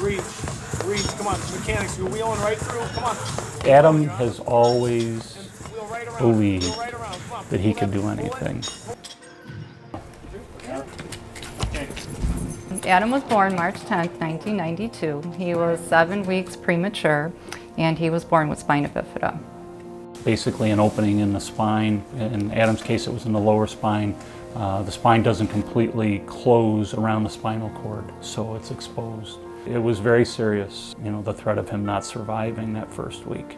reach, come on, mechanics, you're wheeling right through, come on. Adam has always Wheel right around, believed wheel right around, come on. that he could do anything. Adam was born March 10th, 1992. He was 7 weeks premature, and he was born with spina bifida. Basically an opening in the spine. In Adam's case, it was in the lower spine. The spine doesn't completely close around the spinal cord, so it's exposed. It was very serious, you know, the threat of him not surviving that first week.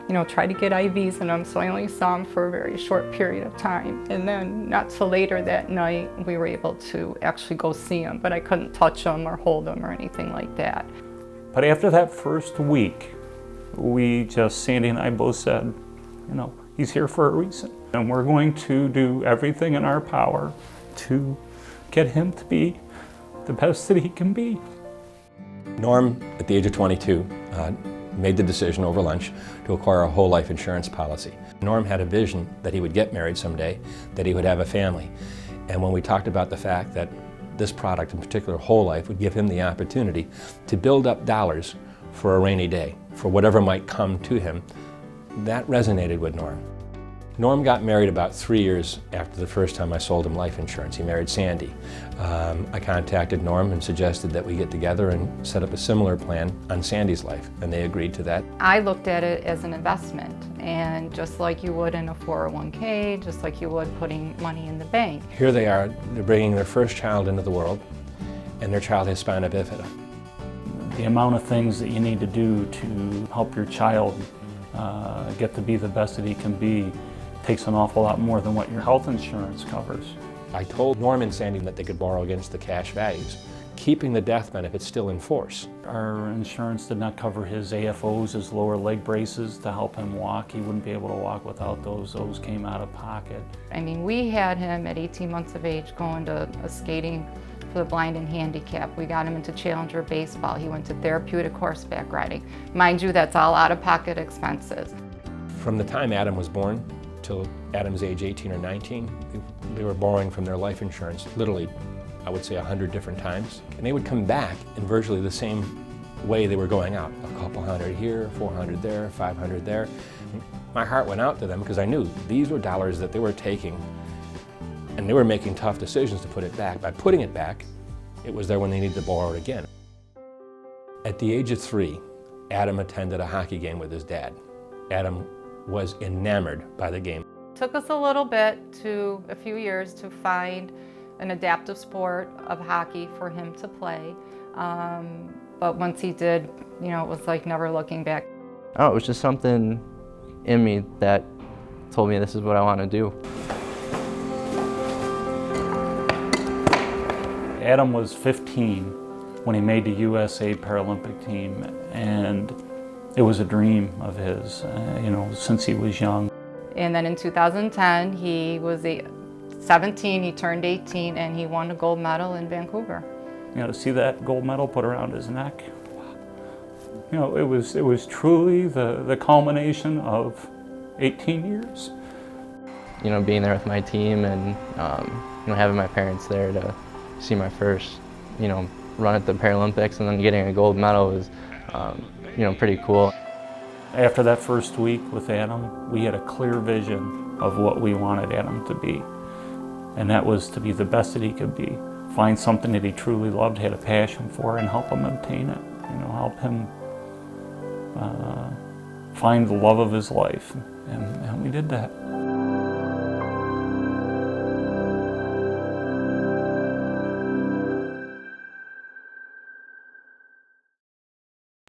You know, tried to get IVs in him, so I only saw him for a very short period of time. And then not till later that night, we were able to actually go see him, but I couldn't touch him or hold him or anything like that. But after that first week, Sandy and I both said, you know, he's here for a reason. And we're going to do everything in our power to get him to be the best that he can be. Norm, at the age of 22, made the decision over lunch to acquire a whole life insurance policy. Norm had a vision that he would get married someday, that he would have a family. And when we talked about the fact that this product, in particular whole life, would give him the opportunity to build up dollars for a rainy day, for whatever might come to him, that resonated with Norm. Norm got married about 3 years after the first time I sold him life insurance. He married Sandy. I contacted Norm and suggested that we get together and set up a similar plan on Sandy's life, and they agreed to that. I looked at it as an investment, and just like you would in a 401k, just like you would putting money in the bank. Here they are, they're bringing their first child into the world, and their child has spina bifida. The amount of things that you need to do to help your child get to be the best that he can be takes an awful lot more than what your health insurance covers. I told Norm and Sandy that they could borrow against the cash values, keeping the death benefit still in force. Our insurance did not cover his AFOs, his lower leg braces, to help him walk. He wouldn't be able to walk without those. Those came out of pocket. I mean, we had him at 18 months of age going to a skating for the blind and handicapped. We got him into Challenger baseball. He went to therapeutic horseback riding. Mind you, that's all out-of-pocket expenses. From the time Adam was born till Adam's age 18 or 19, they were borrowing from their life insurance literally, I would say, 100 different times. And they would come back in virtually the same way they were going out. A couple hundred here, 400 there, 500 there. My heart went out to them because I knew these were dollars that they were taking, and they were making tough decisions to put it back. By putting it back, it was there when they needed to borrow it again. At the age of 3, Adam attended a hockey game with his dad. Adam was enamored by the game. Took us a little bit a few years to find an adaptive sport of hockey for him to play. But once he did, you know, it was like never looking back. Oh, it was just something in me that told me this is what I want to do. Adam was 15 when he made the USA Paralympic team, and it was a dream of his, you know, since he was young. And then in 2010, he was 17, he turned 18, and he won a gold medal in Vancouver. You know, to see that gold medal put around his neck, you know, it was truly the culmination of 18 years. You know, being there with my team and you know, having my parents there to see my first, you know, run at the Paralympics and then getting a gold medal was, you know, pretty cool. After that first week with Adam, we had a clear vision of what we wanted Adam to be. And that was to be the best that he could be. Find something that he truly loved, had a passion for, and help him obtain it. You know, help him find the love of his life. And we did that.